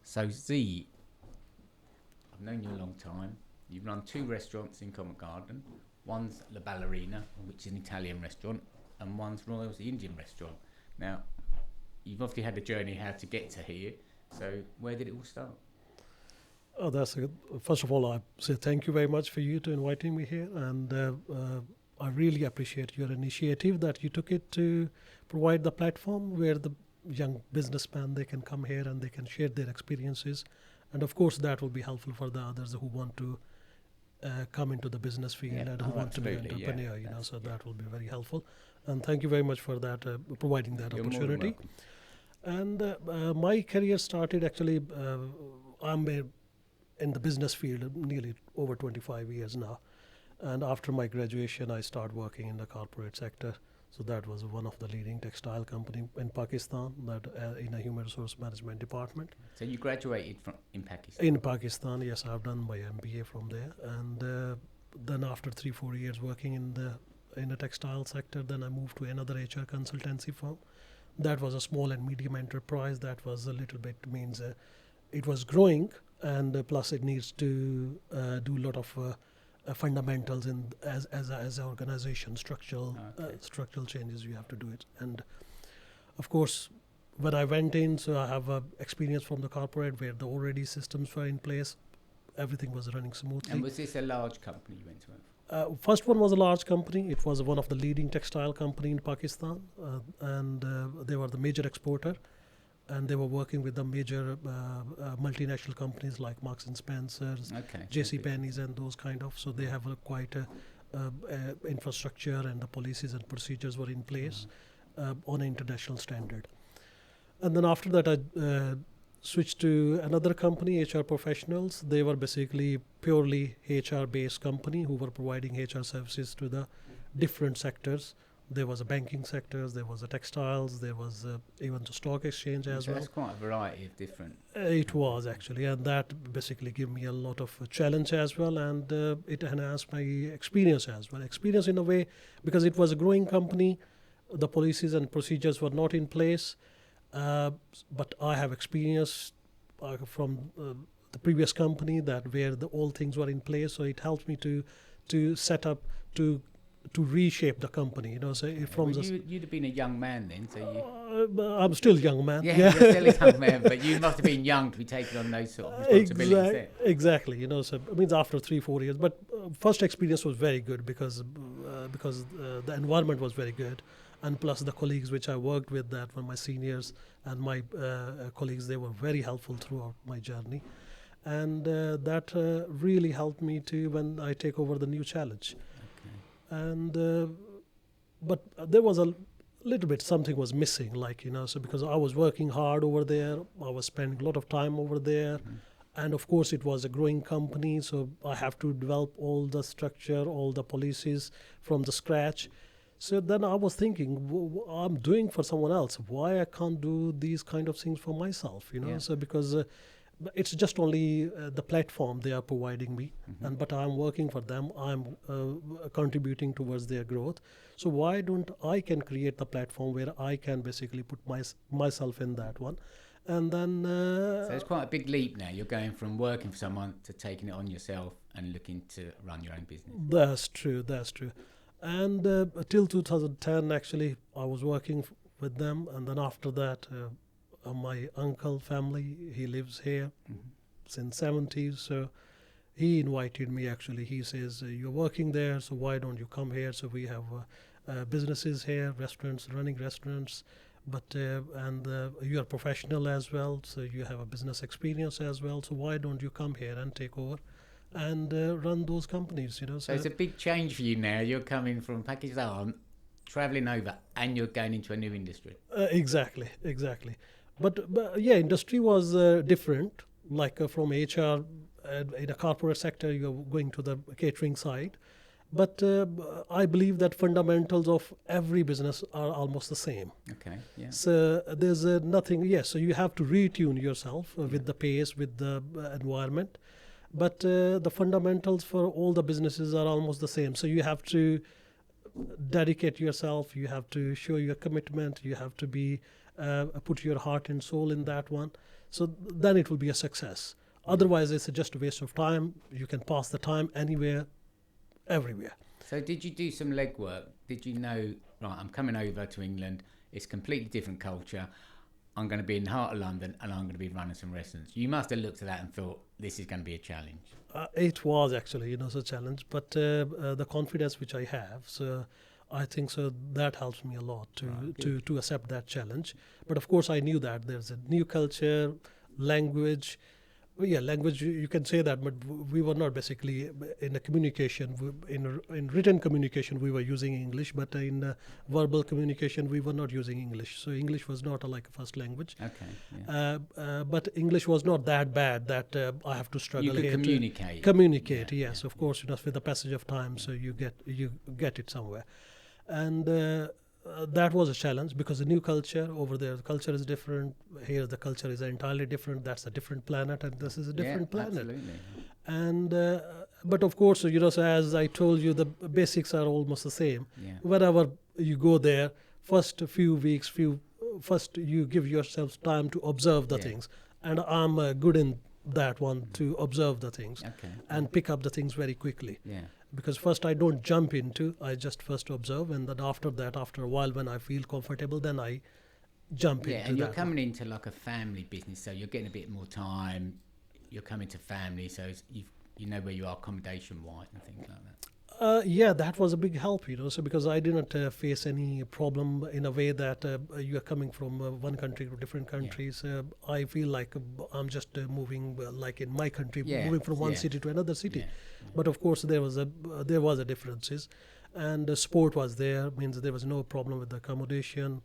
So Z, I've known you a long time. You've run 2 restaurants in Covent Garden. One's La Ballerina, which is an Italian restaurant, and one's Royals, the Indian restaurant. Now, you've obviously had a journey how to get to here. So where did it all start? Oh, that's a good. First of all, I say thank you very much for you to inviting me here, and I really appreciate your initiative that you took it to provide the platform where the young businessmen they can come here and they can share their experiences, and of course that will be helpful for the others who want to come into the business field and who want to be an entrepreneur. So that will be very helpful, and thank you very much for that providing that You're opportunity. And my career started actually. In the business field nearly over 25 years now. And after my graduation, I started working in the corporate sector. So that was one of the leading textile company in Pakistan, that in a human resource management department. So you graduated in Pakistan? In Pakistan, yes, I've done my MBA from there. And then after 3-4 years working in the textile sector, then I moved to another HR consultancy firm. That was a small and medium enterprise. That was a little bit means it was growing. And plus, it needs to do a lot of fundamentals in as an organization, structural changes. You have to do it. And of course, when I went in, so I have experience from the corporate where the already systems were in place, everything was running smoothly. And was this a large company you went to? First one was a large company. It was one of the leading textile company in Pakistan, and they were the major exporter. And they were working with the major multinational companies like Marks and Spencer's, J.C. Penney's, and those kind of. So they have quite a infrastructure, and the policies and procedures were in place on an international standard. And then after that, I switched to another company, HR Professionals. They were basically purely HR-based company who were providing HR services to the different sectors. There was a banking sectors, there was a textiles, there was even the stock exchange as well. There's quite a variety of different. It was actually, and that basically gave me a lot of challenge as well, and it enhanced my experience as well. Experience in a way because it was a growing company, the policies and procedures were not in place, but I have experience from the previous company that where all things were in place, so it helped me to set up to reshape the company, So you'd have been a young man then, so you. I'm still a young man. Yeah, you're still a young man, but you must have been young to be taking on those sort of responsibilities. Exactly, So it means after 3-4 years, but first experience was very good because the environment was very good, and plus the colleagues which I worked with, that were my seniors and my colleagues, they were very helpful throughout my journey, and that really helped me to when I take over the new challenge. And but there was a little bit something was missing, so because I was working hard over there, I was spending a lot of time over there, and of course it was a growing company, so I have to develop all the structure, all the policies from the scratch. So then I was thinking, I'm doing for someone else, why I can't do these kind of things for myself, So because it's just only the platform they are providing me, but I'm working for them. I'm contributing towards their growth. So why don't I can create the platform where I can basically put myself in that one, and then. So it's quite a big leap now. You're going from working for someone to taking it on yourself and looking to run your own business. That's true. And till 2010, actually, I was working with them, and then after that. My uncle family, he lives here since 70s, so he invited me actually. He says, you're working there, so why don't you come here? So we have businesses here, running restaurants, but and you are professional as well, so you have a business experience as well, so why don't you come here and take over and run those companies, So it's a big change for you now. You're coming from Pakistan, traveling over, and you're going into a new industry. Exactly. But yeah, industry was different, from HR, in a corporate sector, you're going to the catering side. But I believe that fundamentals of every business are almost the same. Okay, yeah. So there's nothing, so you have to retune yourself with the pace, with the environment. But the fundamentals for all the businesses are almost the same. So you have to dedicate yourself, you have to show your commitment, you have to be put your heart and soul in that one. So then it will be a success. Otherwise, it's just a waste of time. You can pass the time anywhere, everywhere. So did you do some legwork? Did you know, right, I'm coming over to England, it's completely different culture, I'm going to be in the heart of London and I'm going to be running some restaurants. You must have looked at that and thought, this is going to be a challenge. It was actually, a challenge, but the confidence which I have, so I think so that helps me a lot to accept that challenge. But of course, I knew that there's a new culture, language. Well, yeah, language, you can say that, but we were not basically in a communication. In written communication, we were using English, but in verbal communication, we were not using English. So English was not like a first language. Okay. Yeah. But English was not that bad that I have to struggle You could here communicate. to communicate. Yeah, Yes, of course, with the passage of time, so you get it somewhere, and that was a challenge because the new culture over there, the culture is different. Here, the culture is entirely different. That's a different planet, and this is a different planet. Absolutely. And but of course, so as I told you, the basics are almost the same. Yeah. Whenever you go there, first few weeks, first you give yourself time to observe the things, and I'm good in that one to observe the things and pick up the things very quickly. Yeah. Because first I don't jump into, I just first observe, and then after that, after a while, when I feel comfortable, then I jump into that. Yeah, and you're coming into like a family business, so you're getting a bit more time. You're coming to family, so you know where you are accommodation-wise and things like that. Yeah, that was a big help, so because I didn't face any problem in a way that you are coming from one country to different countries. I feel like I'm just moving like in my country, moving from one city to another city. But of course, there was a differences, and sport was there. Means there was no problem with the accommodation.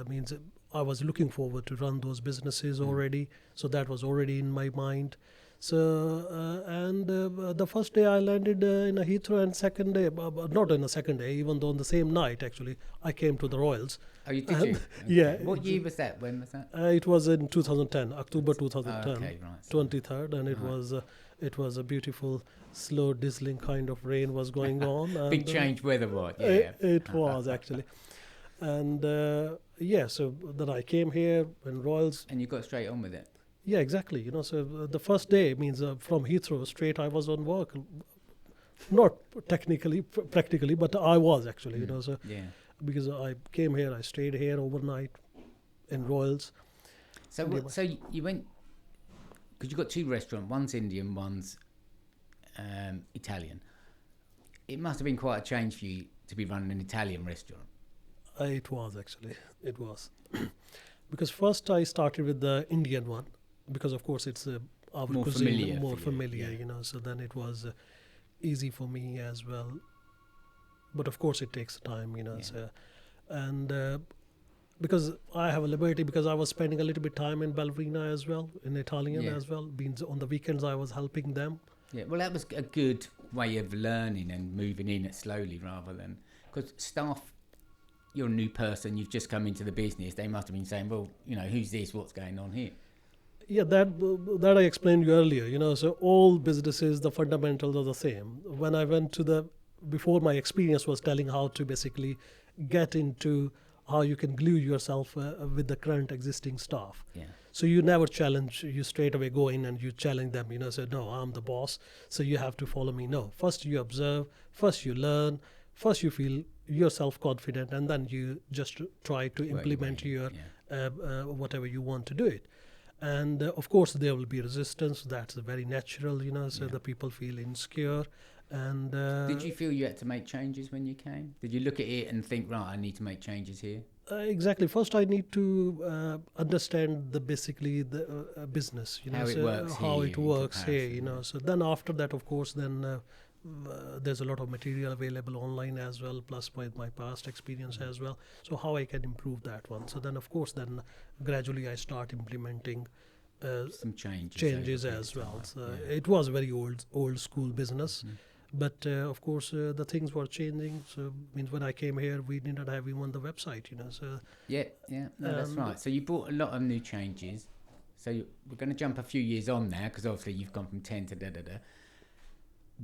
Means I was looking forward to run those businesses already, so that was already in my mind. So and the first day I landed in a Heathrow, and second day, not in the second day, even though on the same night actually, I came to the Royals. Oh, you did you? Okay. Yeah. What year was that? When was that? It was in 2010, October 2010, okay, right. So 23rd, and it was a beautiful, slow, drizzling kind of rain was going on. And, big change weather-wise. Yeah. It was actually, and so then I came here in Royals. And you got straight on with it. Yeah, exactly. So the first day means from Heathrow straight I was on work. Not practically, but I was actually, so because I came here, I stayed here overnight in Royals. So so you went, because you got two restaurants, one's Indian, one's Italian. It must have been quite a change for you to be running an Italian restaurant. It was actually, it was. Because first I started with the Indian one, because of course it's our more cuisine, familiar, so then it was easy for me as well. But of course it takes time, so, and because I have a liberty, because I was spending a little bit time in Ballerina as well, in Italian as well. Means on the weekends I was helping them. Yeah, well, that was a good way of learning and moving in it slowly, rather than, because staff, you're a new person, you've just come into the business, they must have been saying, well, who's this, what's going on here? Yeah, that I explained you earlier, so all businesses, the fundamentals are the same. When I went before my experience was telling how to basically get into how you can glue yourself with the current existing staff. Yeah. So you never challenge, you straight away go in and you challenge them, say, no, I'm the boss, so you have to follow me. No, first you observe, first you learn, first you feel yourself confident, and then you just try to implement your whatever you want to do it. And of course there will be resistance. That's very natural, so the people feel insecure. And did you feel you had to make changes when you came? Did you look at it and think, right, I need to make changes here? Exactly. First I need to understand basically the business, how it works here, so then after that, of course, then there's a lot of material available online as well, plus my past experience as well, so how I can improve that one. So then of course then gradually I start implementing some changes as well. So it was a very old school business, but of course the things were changing. So means when I came here, we didn't have even the website, so that's right. So you brought a lot of new changes. So we're going to jump a few years on now, because obviously you've gone from 10 to da-da-da.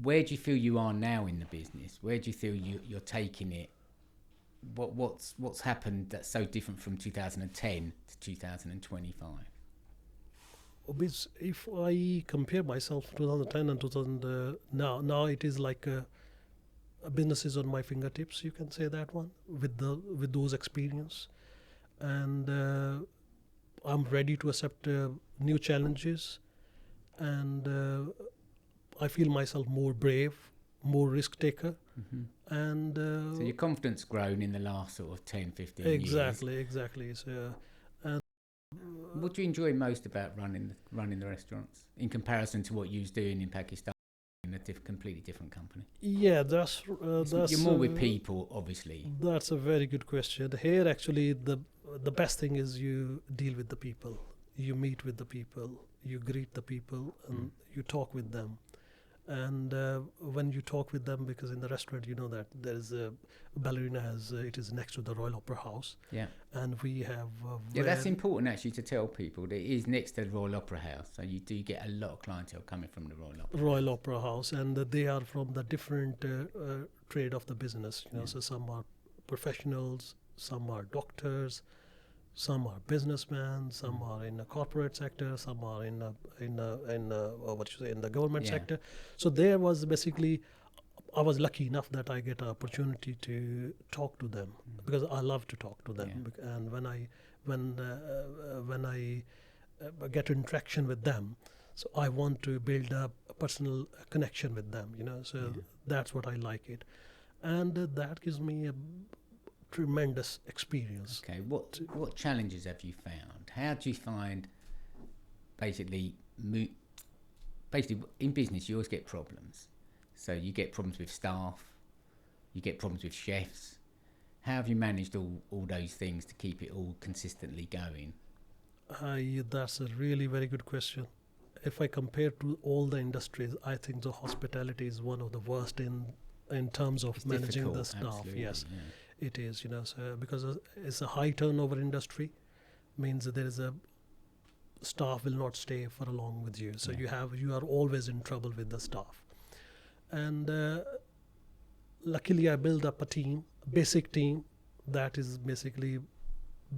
Where do you feel you are now in the business? Where do you feel you're taking it? What's happened that's so different from 2010 to 2025? If I compare myself 2010 and 2000, now it is like a business is on my fingertips. You can say that one with those experience, and I'm ready to accept new challenges, and I feel myself more brave, more risk taker, and So your confidence grown in the last sort of 10, 15 years. exactly. So, What do you enjoy most about running the restaurants in comparison to what you was doing in Pakistan in a completely different company? yeah, that's You're more with people, obviously. That's a very good question. Here, actually, the best thing is you deal with the people, you meet with the people, you greet the people, and you talk with them. And when you talk with them, because in the restaurant, you know that there is a ballerina has it is next to the Royal Opera House, Yeah. and we have Yeah, that's important actually to tell people that it is next to the Royal Opera House, so you do get a lot of clientele coming from the Royal Opera House, and they are from the different trade of the business. You know, Yeah. so some are professionals, some are doctors, some are businessmen, some are in the corporate sector, some are in the government Yeah. sector. So there was basically, I was lucky enough that I get an opportunity to talk to them because I love to talk to them. Yeah. And when I get interaction with them, so I want to build a personal connection with them. You know, so that's what I like it, and that gives me a tremendous experience. Okay, what challenges have you found? How do you find basically in business you always get problems. So you get problems with staff, you get problems with chefs. How have you managed all those things to keep it all consistently going? That's a really very good question. If I compare to all the industries, I think the hospitality is one of the worst in terms of It's managing difficult, the staff. absolutely, Yes, yeah. it is. You know, so because it's a high turnover industry, means that there is a staff will not stay for long with you. So Yeah. you are always in trouble with the staff, and luckily I built up a team, basic team, that is basically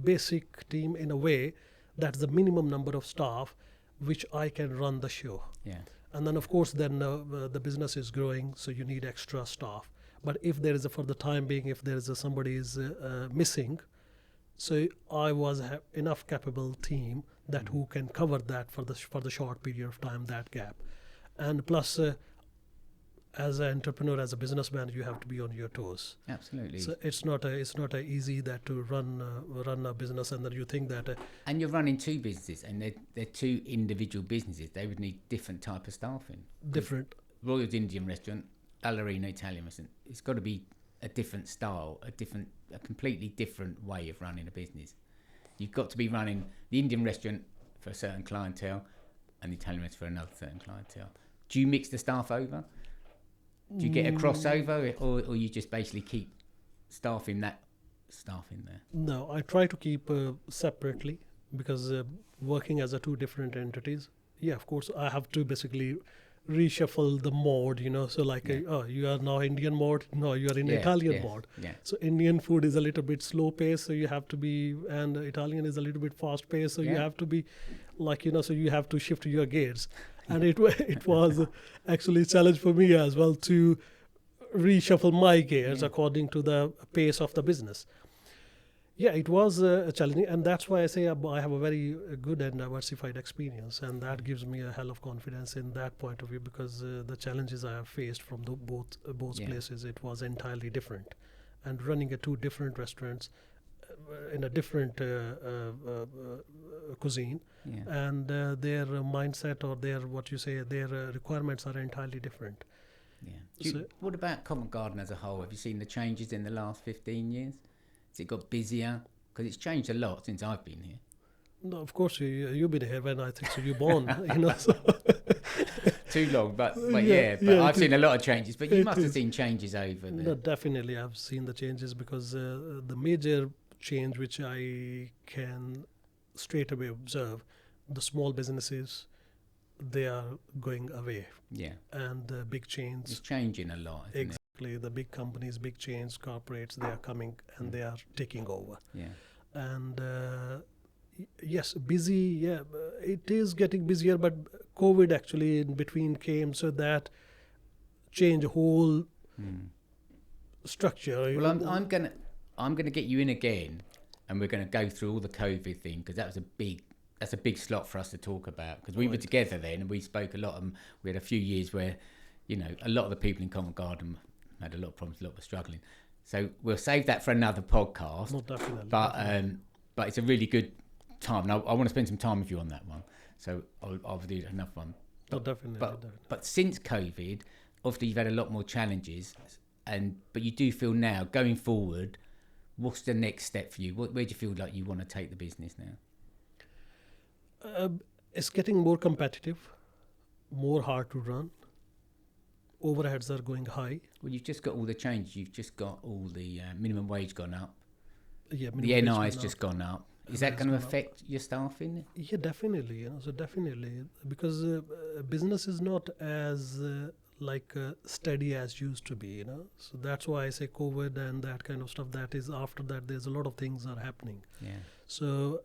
basic team in a way that's the minimum number of staff which I can run the show. Yeah. And then of course then the business is growing, so you need extra staff. But if there is for the time being, if there is somebody is missing, so I was enough capable team that who can cover that for the short period of time, that gap. And plus as an entrepreneur, as a businessman, you have to be on your toes. Absolutely. So it's not a easy that to run a business, and then you think that. And you're running two businesses, and they're two individual businesses. They would need different type of staffing. Different. Royal's Indian restaurant, Ballerina Italian restaurant. It's got to be a different style, a completely different way of running a business. You've got to be running the Indian restaurant for a certain clientele, and the Italian restaurant for another certain clientele. Do you mix the staff over? Do you get a crossover, or you just basically keep staff in there? No, I try to keep separately, because working as a two different entities. Yeah, of course, I have to basically reshuffle the mode, you know. So like, you are now Indian mode. No, you are in Italian mode. Yeah. So Indian food is a little bit slow paced, so you have to be, and Italian is a little bit fast paced, so you have to be, like, you know, so you have to shift your gears. And it was actually a challenge for me as well to reshuffle my gears according to the pace of the business. Yeah, it was challenging, and that's why I say I have a very good and diversified experience, and that gives me a hell of confidence in that point of view, because the challenges I have faced from both places, it was entirely different, and running two different restaurants in a different cuisine, and their mindset or their requirements are entirely different. Yeah. What about Covent Garden as a whole? Have you seen the changes in the last 15 years? Has it got busier? Because it's changed a lot since I've been here. No, of course you've been here when I think so. You're born, you know. So. Too long, but I've seen a lot of changes. But you must have seen changes over there. No, definitely, I've seen the changes, because the major change which I can straight away observe, the small businesses, they are going away. Yeah. And the big chains. It's changing a lot, isn't it? Exactly. The big companies, big chains, corporates, they are coming and they are taking over. Yeah. And Yes, busy. Yeah, it is getting busier, but COVID actually in between came, so that changed whole structure. Well, I'm gonna get you in again, and we're gonna go through all the COVID thing because that's a big slot for us to talk about because we were Right. together then and we spoke a lot and we had a few years where, a lot of the people in Covent Garden had a lot of problems, a lot were struggling. So we'll save that for another podcast. Not definitely. But definitely. but it's a really good time, and I want to spend some time with you on that one. So I'll do another one. Not definitely. But Definitely. but since COVID, obviously you've had a lot more challenges, but you do feel now going forward, what's the next step for you? Where do you feel like you want to take the business now? It's getting more competitive, more hard to run. Overheads are going high. Well, you've just got all the changes. You've just got all the minimum wage gone up. Yeah, The minimum wage NI has gone just up. gone up. Is NI that has going to gone up. affect your staffing? Yeah, definitely. So definitely because business is not as steady as used to be. So that's why I say COVID and that kind of stuff. That is after that, there's a lot of things are happening. Yeah. So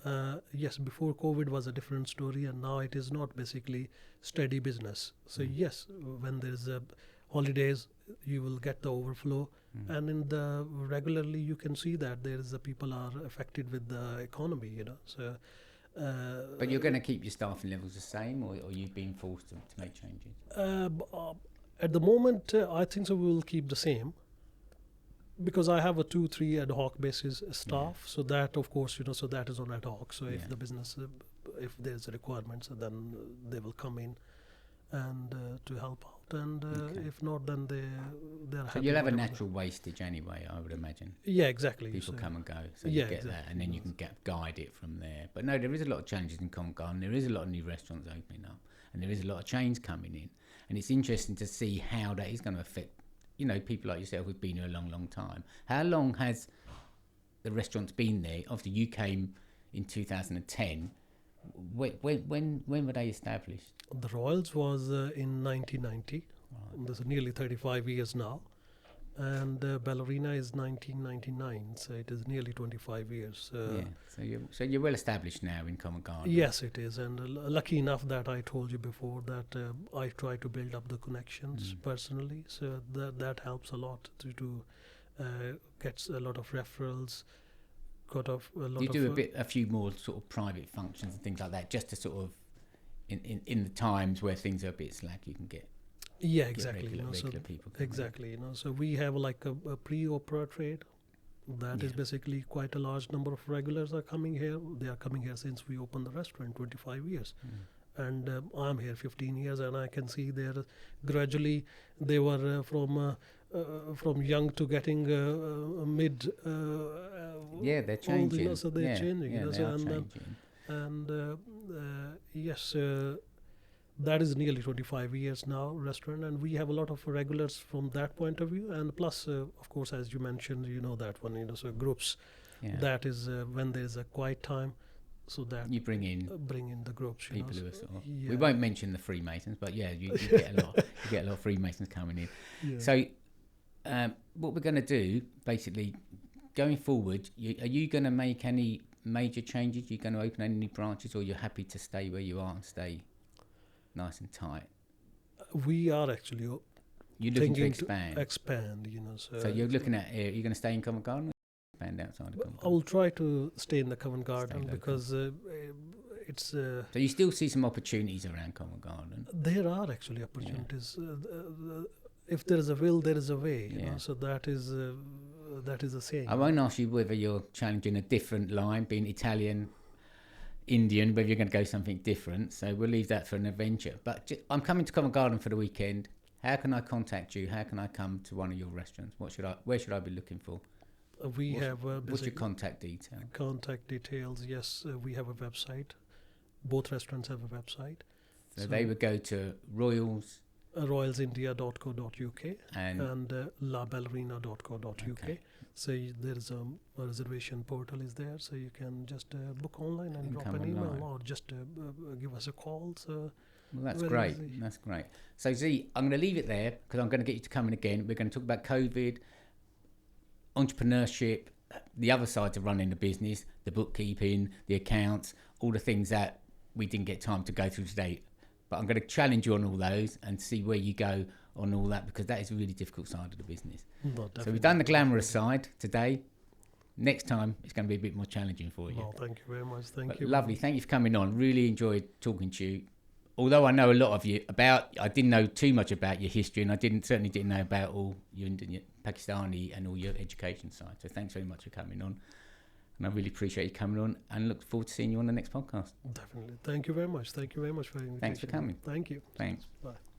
yes, before COVID was a different story, and now it is not basically steady business. So yes, when there's holidays, you will get the overflow, and in the regularly you can see that there is people are affected with the economy. So. But you're going to keep your staffing levels the same, or you've been forced to make changes? At the moment, I think so. We will keep the same because I have a 2-3 ad hoc basis staff. So that, of course, so that is on ad hoc. So if the business, if there's a requirement, so then they will come in and to help out. And if not, then they're So happy. you'll have a whatever. natural wastage anyway, I would imagine. Yeah, exactly. People So come and go, so you yeah, get that, exactly. and then you can guide it from there. But no, there is a lot of changes in Covent Garden. There is a lot of new restaurants opening up, and there is a lot of chains coming in. And it's interesting to see how that is going to affect, people like yourself who've been here a long, long time. How long has the restaurants been there? Obviously, you came in 2010. When were they established? The Royals was in 1990. This is nearly 35 years now. And Ballerina is 1999, so it is nearly 25 years. So you're well established now in Covent Garden. Yes, it is, and lucky enough that I told you before that I try to build up the connections personally, so that helps a lot to get a lot of referrals. You do a few more sort of private functions and things like that, just to sort of in the times where things are a bit slack, you can get. Yeah, exactly. Regular people. Exactly. So we have like a pre-opera trade. That is basically quite a large number of regulars are coming here. They are coming here since we opened the restaurant 25 years. And I'm here 15 years, and I can see they're gradually they were from young to getting mid. They're changing. So they're changing. Yeah, they are changing. And yes. That is nearly 25 years now, restaurant, and we have a lot of regulars from that point of view. And plus, of course, as you mentioned, that one, so groups. Yeah. That is when there is a quiet time, so that you bring in the groups. People who are sort of. Yeah. We won't mention the Freemasons, but yeah, you get a lot. You get a lot of Freemasons coming in. Yeah. So, what we're going to do, basically, going forward, are you going to make any major changes? You're going to open any branches, or you're happy to stay where you are and stay nice and tight? We are actually you're looking to expand. So you're looking at you're going to stay in Covent Garden, or expand outside of Covent Garden? I will try to stay in the Covent Garden because it's. So you still see some opportunities around Covent Garden. There are actually opportunities. If there is a will, there is a way. So that is a saying. I won't ask you whether you're challenging a different line, being Italian, Indian, whether you're going to go something different. So we'll leave that for an adventure. But I'm coming to Covent Garden for the weekend. How can I contact you? How can I come to one of your restaurants? Where should I be looking for? What's your contact detail? Contact details, yes. We have a website. Both restaurants have a website. So they would go to Royals. royalsindia.co.uk and laballerina.co.uk. Okay. So there is a reservation portal is there, so you can just book online and drop an email online. or just give us a call. So well, that's very great. easy. That's great. So Z, I'm going to leave it there because I'm going to get you to come in again. We're going to talk about COVID, entrepreneurship, the other side to running the business, the bookkeeping, the accounts, all the things that we didn't get time to go through today. But I'm going to challenge you on all those and see where you go on all that, because that is a really difficult side of the business. No, So we've done the glamorous side today. Next time it's going to be a bit more challenging for you. No, thank you very much. Thank But you. lovely. Thank you for coming on. Really enjoyed talking to you. Although I know a lot of you I didn't know too much about your history, and I certainly didn't know about all your Pakistani and all your education side. So thanks very much for coming on. And I really appreciate you coming on, and look forward to seeing you on the next podcast. Definitely. Thank you very much. Thank you very much for the invitation. Thanks for coming. Thank you. Thanks. Bye.